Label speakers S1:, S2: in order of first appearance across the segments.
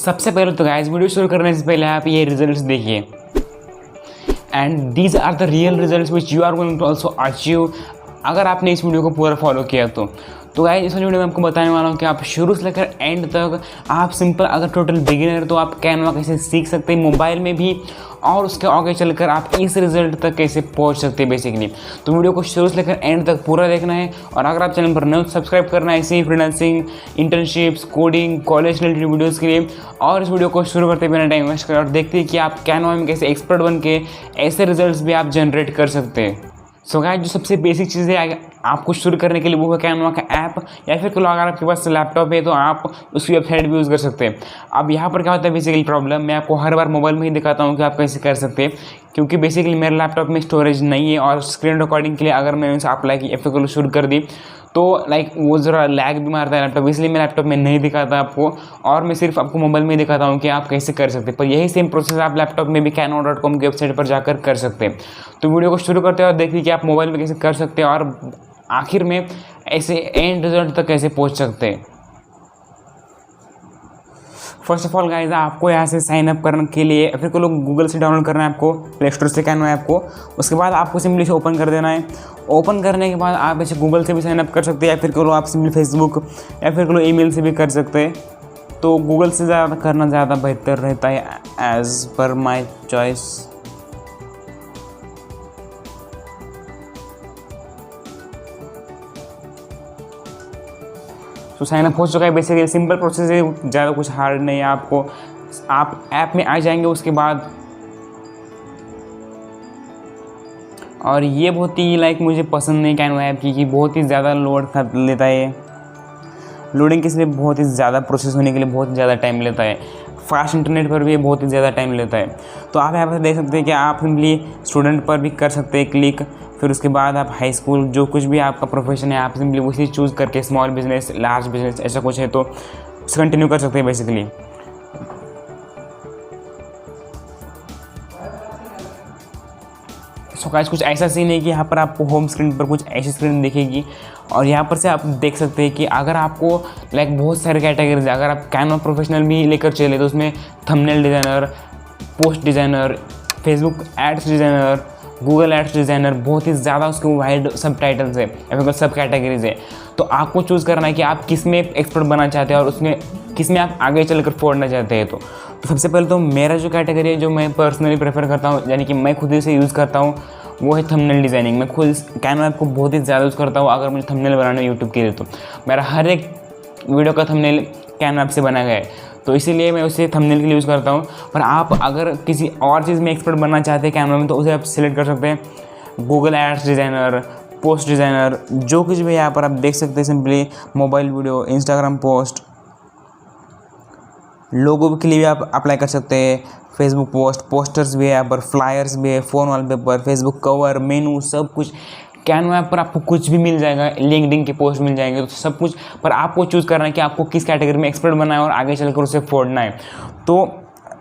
S1: सबसे पहले तो गाइस वीडियो शुरू करने से पहले आप ये रिजल्ट्स देखिए and these are the real results which you are going to also achieve अगर आपने इस वीडियो को पूरा फॉलो किया तो गाइस इस वीडियो में आपको बताने वाला हूँ कि आप शुरू से लेकर एंड तक आप सिंपल अगर टोटल बिगिनर तो आप कैनवा कैसे सीख सकते हैं मोबाइल में भी और उसके आगे चलकर आप इस रिजल्ट तक कैसे पहुंच सकते हैं बेसिकली। तो वीडियो को शुरू से लेकर एंड तक पूरा देखना है और अगर आप चैनल पर नए तो सब्सक्राइब करना है ऐसे ही freelancing, internships, coding, college related videos के लिए। और इस वीडियो को शुरू करते बिना टाइम वेस्ट करें और देखते हैं कि आप कैनवा में कैसे एक्सपर्ट बन के ऐसे रिजल्ट भी आप जनरेट कर सकते हैं। सो गाइस जो सबसे बेसिक चीज़ है आपको शुरू करने के लिए वो है कैनवा का ऐप या फिर अगर आपके पास लैपटॉप है तो आप उसकी वेबसाइट भी यूज़ कर सकते हैं। अब यहाँ पर क्या होता है बेसिकली प्रॉब्लम मैं आपको हर बार मोबाइल में ही दिखाता हूँ कि आप कैसे कर सकते हैं क्योंकि बेसिकली मेरे लैपटॉप में स्टोरेज नहीं है और स्क्रीन रिकॉर्डिंग के लिए अगर मैंने उसे अप्लाई की एफ शुरू कर दी तो वो ज़रा लैग भी मारता है लैपटॉप, इसलिए मैं लैपटॉप में नहीं दिखाता आपको और मैं सिर्फ आपको मोबाइल में ही दिखाता हूँ कि आप कैसे कर सकते हैं। पर यही सेम प्रोसेस आप लैपटॉप में भी canva.com की वेबसाइट पर जाकर कर सकते हैं। तो वीडियो को शुरू करते हैं और देखिए कि आप मोबाइल में कैसे कर सकते हैं और आखिर में ऐसे एंड रिजल्ट तक कैसे पहुँच सकते हैं। फर्स्ट ऑफ ऑल गाइज आपको यहाँ से साइन अप करने के लिए फिर को लोग गूगल से डाउनलोड करना है आपको, प्ले स्टोर से कैनवा ऐप को। उसके बाद आपको सिंपली इसे ओपन कर देना है। ओपन करने के बाद आप इसे गूगल से भी साइन अप कर सकते हैं या फिर को आप सिंपली फेसबुक या फिर को ईमेल से भी कर सकते हैं। तो गूगल से ज़्यादा करना ज़्यादा बेहतर रहता है एज़ पर माई चॉइस। तो साइन अप हो चुका है। बेसिकली सिंपल प्रोसेस है, ज़्यादा कुछ हार्ड नहीं है आपको। आप ऐप में आ जाएंगे उसके बाद और ये बहुत ही मुझे पसंद नहीं कैनवा ऐप की कि बहुत ही ज़्यादा लोड लेता है। लोडिंग के लिए बहुत ही ज़्यादा प्रोसेस होने के लिए बहुत ज़्यादा टाइम लेता है। फास्ट इंटरनेट पर भी बहुत ही ज़्यादा टाइम लेता है। तो आप यहाँ पर देख सकते हैं कि आप सिंपली स्टूडेंट पर भी कर सकते हैं क्लिक, फिर उसके बाद आप हाई स्कूल जो कुछ भी आपका प्रोफेशन है आप सिंपली उसी चूज़ करके स्मॉल बिजनेस, लार्ज बिजनेस ऐसा कुछ है तो कंटिन्यू कर सकते हैं बेसिकली। सो गाइस कुछ ऐसा सीन है कि यहाँ पर आपको होम स्क्रीन पर कुछ ऐसी स्क्रीन दिखेगी और यहाँ पर से आप देख सकते हैं कि अगर आपको बहुत सारे कैटेगरीज है। अगर आप कैनवा प्रोफेशनल भी लेकर चले तो उसमें thumbnail designer, post designer, Facebook ads designer, Google ads designer, बहुत ही ज़्यादा उसके वाइड सब टाइटल्स है या फिर सब कैटेगरीज है। तो आपको चूज़ करना है कि आप किस में एक्सपर्ट बनना चाहते हैं और उसमें किस में आप आगे चलकर फोड़ना चाहते हैं। तो सबसे पहले तो मेरा जो कैटेगरी है जो मैं पर्सनली प्रेफर करता हूँ यानी कि मैं खुद ही से यूज़ करता हूँ वो है थंबनेल डिज़ाइनिंग। मैं खुद कैनवा ऐप को बहुत ही ज़्यादा यूज़ करता हूँ अगर मुझे थंबनेल बनाना है यूट्यूब के लिए तो मेरा हर एक वीडियो का थंबनेल कैनवा ऐप से बना गया है तो इसीलिए मैं उसे थंबनेल के लिए यूज़ करता हूँ। पर आप अगर किसी और चीज़ में एक्सपर्ट बनना चाहते हैं कैनवा में तो उसे आप सिलेक्ट कर सकते हैं। Google ads designer, post designer, जो कुछ भी यहाँ पर आप देख सकते हैं simply mobile video, Instagram post, logo के लिए भी आप अप्लाई कर सकते हैं। फेसबुक पोस्ट, पोस्टर्स भी है यहाँ पर, फ्लायर्स भी है, फ़ोन वॉलपेपर, फेसबुक कवर, मेनू, सब कुछ कैनवा ऐप पर आपको कुछ भी मिल जाएगा। लिंक्डइन के पोस्ट मिल जाएंगे तो सब कुछ, पर आपको चूज़ करना है कि आपको किस कैटेगरी में एक्सपर्ट बनना है और आगे चलकर उसे फोड़ना है। तो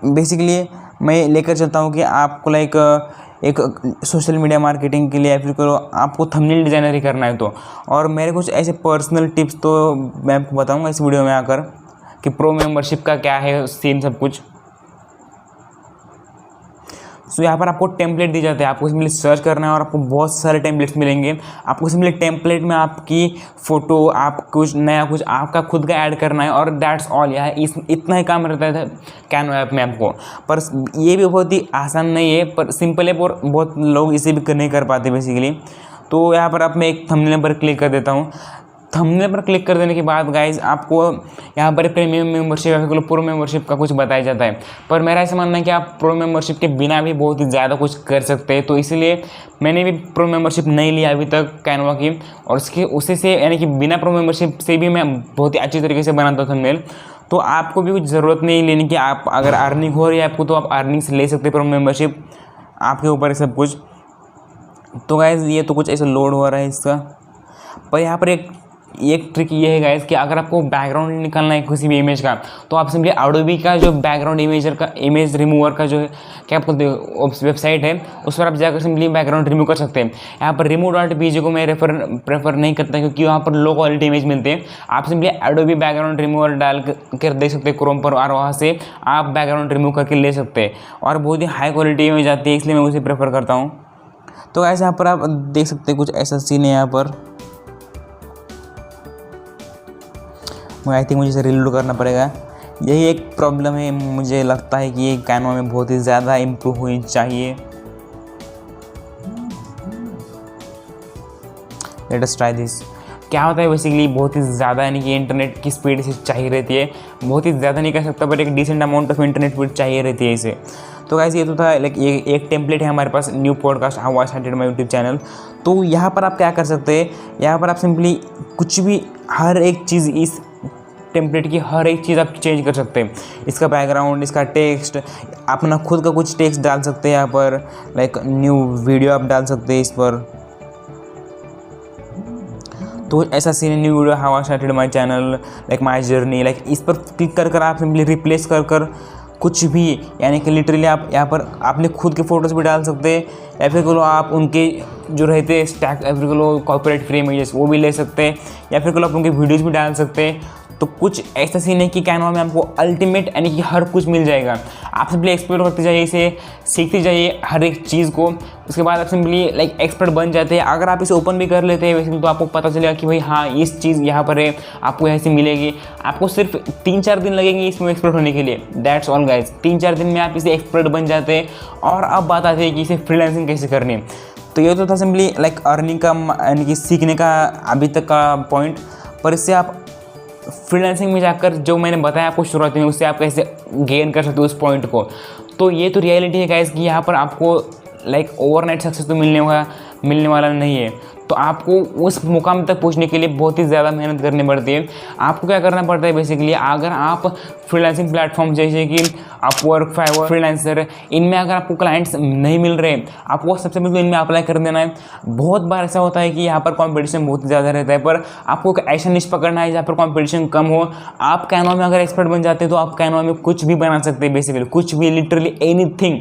S1: बेसिकली मैं लेकर चलता हूँ कि आपको एक सोशल मीडिया मार्केटिंग के लिए या फिर आपको थंबनेल डिज़ाइनर ही करना है तो। और मेरे कुछ ऐसे पर्सनल टिप्स तो मैं आपको बताऊँगा इस वीडियो में आकर कि प्रो मेंबरशिप का क्या है सीन सब कुछ। सो यहाँ पर आपको टेम्पलेट दी जाते हैं, आपको सिंपली सर्च करना है और आपको बहुत सारे टेम्पलेट्स मिलेंगे। आपको सिंपली टेम्पलेट में आपकी फ़ोटो, आप कुछ नया कुछ आपका खुद का ऐड करना है और दैट्स ऑल। यहाँ इतना ही काम रहता है कैनवा ऐप में आपको। पर ये भी बहुत ही आसान नहीं है पर सिंपल है और बहुत लोग इसे भी नहीं कर पाते बेसिकली। तो यहाँ पर मैं एक थंबनेल पर क्लिक कर देता हूँ। थंबनेल पर क्लिक कर देने के बाद गाइज आपको यहाँ पर प्रीमियम मेंबरशिप या फिर प्रो मेंबरशिप का कुछ बताया जाता है। पर मेरा ऐसा मानना है कि आप प्रो मेंबरशिप के बिना भी बहुत ही ज़्यादा कुछ कर सकते हैं। तो इसलिए मैंने भी प्रो मेंबरशिप नहीं लिया अभी तक कैनवा की और उसी से यानी कि बिना प्रो मेंबरशिप से भी मैं बहुत ही अच्छी तरीके से बनाता हूँ थंबनेल। तो आपको भी कुछ ज़रूरत नहीं लेने की। आप अगर अर्निंग हो रही है आपको तो आप अर्निंग से ले सकते हैं प्रो मेंबरशिप, आपके ऊपर है सब कुछ। तो गाइज ये तो कुछ ऐसा लोड हो रहा है इसका। पर यहाँ पर एक एक ट्रिक ये है गाइस कि अगर आपको बैकग्राउंड निकालना है किसी भी इमेज का, तो आप सिंपली एडोबी का जो बैकग्राउंड इमेज रिमूवर का जो है क्या आपको वेबसाइट है, उस पर आप जाकर सिंपली बैकग्राउंड रिमूव कर सकते हैं। यहाँ पर remove.bg को मैं प्रेफर नहीं करता क्योंकि वहाँ पर लो क्वालिटी इमेज मिलते हैं। आप सिंपली एडोबी बैकग्राउंड रिमूवर डाल कर देख सकते हैं क्रोम पर, और वहाँ से आप बैकग्राउंड रिमूव करके ले सकते हैं और बहुत ही हाई क्वालिटी इमेज आती है, इसलिए मैं उसे प्रेफर करता हूँ। तो ऐसे यहाँ पर आप देख सकते हैं कुछ ऐसा सीन है यहाँ पर। आई थिंक मुझे इसे रीलोड करना पड़ेगा, यही एक प्रॉब्लम है। मुझे लगता है कि ये कैनवा में बहुत ही ज़्यादा इम्प्रूव होनी चाहिए। Let us try this. क्या होता है बेसिकली, बहुत ही ज़्यादा यानी कि इंटरनेट की स्पीड इसे चाहिए रहती है, बहुत ही ज़्यादा नहीं कह सकता बट एक decent amount of internet speed चाहिए रहती है इसे। तो गाइस ये तो था लाइक ये एक टेम्पलेट है हमारे पास, new podcast how I started my YouTube channel. तो यहाँ पर आप क्या कर सकते हैं, यहाँ पर आप सिंपली कुछ भी हर एक चीज़ इस टेम्पलेट की हर एक चीज़ आप चेंज कर सकते हैं। इसका बैकग्राउंड, इसका टेक्स्ट, अपना खुद का कुछ टेक्स्ट डाल सकते हैं यहाँ पर, लाइक न्यू वीडियो आप डाल सकते हैं इस पर। तो ऐसा सीन new video how I started my channel, like my journey, like इस पर क्लिक कर कर आप सिंपली रिप्लेस कर कर कुछ भी, यानी कि लिटरली आप यहाँ पर अपने खुद के फ़ोटोज़ भी डाल सकते हैं, या फिर कहो आप उनके जो रहते हैं स्टैक, या फिर कहो कॉपीराइट फ्री इमेजेस वो भी ले सकते हैं, या फिर कहो आप उनके वीडियोज़ भी डाल सकते हैं। तो कुछ ऐसा सीन है कि कैनवा में आपको अल्टीमेट यानी कि हर कुछ मिल जाएगा। आप सिंपली एक्सप्लोर करते जाइए, इसे सीखते जाइए हर एक चीज़ को, उसके बाद आप सिंपली लाइक एक्सपर्ट बन जाते हैं। अगर आप इसे ओपन भी कर लेते हैं वैसे तो आपको पता चलेगा कि भाई हाँ इस चीज़ यहाँ पर है, आपको ऐसी मिलेगी। आपको सिर्फ 3-4 दिन लगेंगे इसमें एक्सपर्ट होने के लिए, दैट्स ऑल गाइज। 3-4 दिन में आप इसे एक्सपर्ट बन जाते हैं। और अब बात आती है कि इसे फ्रीलांसिंग कैसे करनी है। तो ये तो था सिंपली लाइक अर्निंग का यानी कि सीखने का अभी तक का पॉइंट, पर इससे आप फ्रीलांसिंग में जाकर जो मैंने बताया आपको शुरुआत में, उससे आप कैसे गेन कर सकते हो उस पॉइंट को। तो ये तो रियलिटी है गाइस कि यहाँ पर आपको लाइक ओवरनाइट सक्सेस तो मिलने वाला नहीं है। तो आपको उस मुकाम तक पहुंचने के लिए बहुत ही ज़्यादा मेहनत करनी पड़ती है। आपको क्या करना पड़ता है बेसिकली, अगर आप फ्रीलांसिंग प्लेटफॉर्म जैसे कि अपवर्क, फाइवर, फ्रीलांसर, इनमें अगर आपको क्लाइंट्स नहीं मिल रहे, आपको सबसे पहले तो इनमें अप्लाई कर देना है। बहुत बार ऐसा होता है कि यहाँ पर कंपटीशन बहुत ज़्यादा रहता है, पर आपको एक ऐसा निश पकड़ना है जहाँ पर कंपटीशन कम हो। आप कैनवा में अगर एक्सपर्ट बन जाते हैं तो आप कैनवा में कुछ भी बना सकते हैं, बेसिकली कुछ भी, लिटरली एनीथिंग।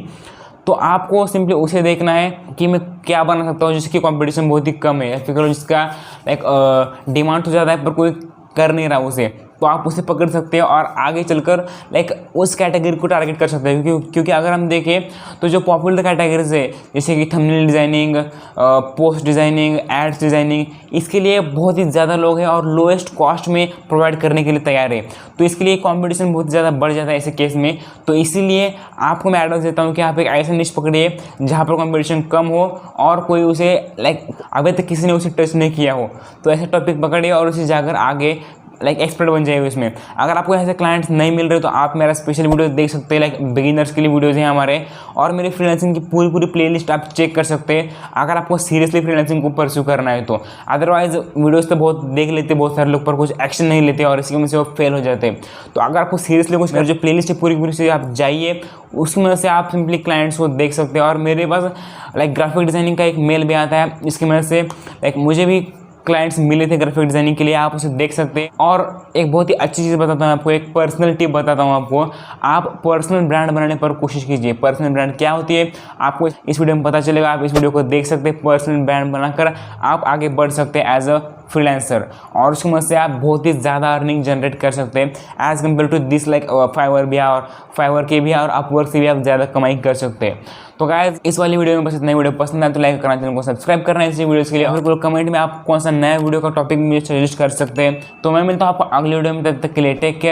S1: तो आपको सिंपली उसे देखना है कि मैं क्या बना सकता हूँ जिसकी कंपटीशन बहुत ही कम है, या फिर जिसका लाइक डिमांड तो ज़्यादा है पर कोई कर नहीं रहा उसे। तो आप उसे पकड़ सकते हैं और आगे चलकर लाइक उस कैटेगरी को टारगेट कर सकते हैं। क्योंकि अगर हम देखें तो जो पॉपुलर कैटेगरीज है जैसे कि thumbnail designing, post designing, ads designing, इसके लिए बहुत ही ज़्यादा लोग हैं और लोएस्ट कॉस्ट में प्रोवाइड करने के लिए तैयार है। तो इसके लिए कंपटीशन बहुत ज़्यादा बढ़ जाता है ऐसे केस में। तो इसीलिए आपको मैं एडवाइस देता हूँ कि आप एक ऐसा निश पकड़िए जहाँ पर कंपटीशन कम हो और कोई उसे लाइक अभी तक किसी ने उसे टच नहीं किया हो। तो ऐसे टॉपिक पकड़िए और उसे जाकर आगे लाइक एक्सपर्ट बन जाए उसमें। अगर आपको ऐसे क्लाइंट्स नहीं मिल रहे तो आप मेरा स्पेशल वीडियो देख सकते हैं, लाइक बिगिनर्स के लिए वीडियोज़ हैं हमारे, और मेरी फ्रीलांसिंग की पूरी प्लेलिस्ट आप चेक कर सकते हैं अगर आपको सीरियसली फ्रीलांसिंग को परस्यू करना है तो। अदरवाइज वीडियोज़ तो बहुत देख लेते बहुत सारे लोग, पर कुछ एक्शन नहीं लेते और इसकी वजह से वो फेल हो जाते हैं। तो अगर आपको सीरियसली कुछ, मेरी जो प्लेलिस्ट है पूरी से आप जाइए, उसकी वजह से आप सिंपली क्लाइंट्स को देख सकते हैं। और मेरे पास लाइक ग्राफिक डिज़ाइनिंग का एक मेल भी आता है, इसकी वजह से लाइक मुझे भी क्लाइंट्स मिले थे ग्राफिक डिज़ाइनिंग के लिए, आप उसे देख सकते हैं। और एक बहुत ही अच्छी चीज़ बताता हूँ आपको, एक पर्सनल टिप बताता हूँ आपको, आप पर्सनल ब्रांड बनाने पर कोशिश कीजिए। पर्सनल ब्रांड क्या होती है आपको इस वीडियो में पता चलेगा, आप इस वीडियो को देख सकते हैं। पर्सनल ब्रांड बनाकर आप आगे बढ़ सकते हैं एज अ फ्रीलांसर, और उसकी मदद से आप बहुत ही ज़्यादा अर्निंग जनरेट कर सकते हैं as compare to this like Fiverr भी, और फाइवर के भी और अपवर्क से भी आप ज़्यादा कमाई कर सकते हैं। तो गाइस इस वाली वीडियो में बस इतना ही। वीडियो पसंद आए तो लाइक करना, चैनल को सब्सक्राइब करना है इसी वीडियोज़ के लिए, और कमेंट में आप कौन सा नया वीडियो का टॉपिक मुझे सजेस्ट कर सकते हैं। तो मैं मिलता हूँ आपको अगली वीडियो में, तब तक के लिए टेक केयर।